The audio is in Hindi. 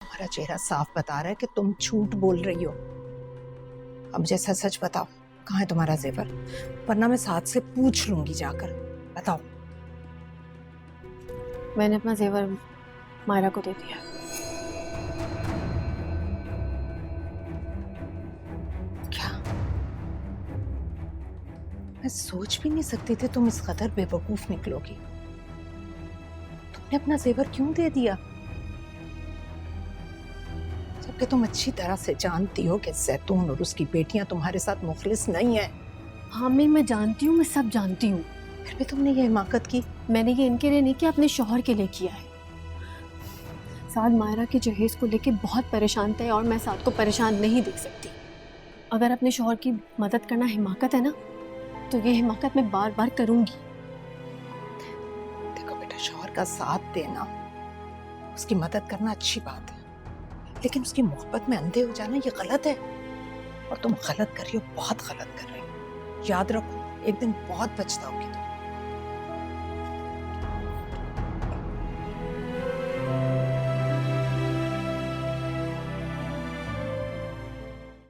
तुम्हारा चेहरा साफ बता रहा है कि तुम झूठ बोल रही हो। अब मुझे सच सच बताओ, कहाँ है तुम्हारा जेवर? वरना मैं साथ से पूछ लूंगी जाकर। बताओ। मैंने अपना जेवर मायरा को दे दिया। क्या? मैं सोच भी नहीं सकती थी तुम इस कदर बेवकूफ निकलोगी। तुमने अपना जेवर क्यों दे दिया, जबकि तुम अच्छी तरह से जानती हो कि जैतून और उसकी बेटियां तुम्हारे साथ मुखलिस नहीं है। हाँ मैं जानती हूँ, मैं सब जानती हूँ। फिर भी तुमने ये हिमाकत की। मैंने ये इनके लिए नहीं किया, अपने शौहर के लिए किया है। साद मायरा के जहेज को लेके बहुत परेशान थे और मैं साद को परेशान नहीं देख सकती। अगर अपने शौहर की मदद करना हिमाकत है ना, तो ये हिमाकत मैं बार बार करूंगी। देखो बेटा, शौहर का साथ देना, उसकी मदद करना अच्छी बात है, लेकिन उसकी मोहब्बत में अंधे हो जाना ये गलत है। और तुम गलत कर रही हो, बहुत गलत कर रही हो। याद रखो, एक दिन बहुत पछताओगी तुम।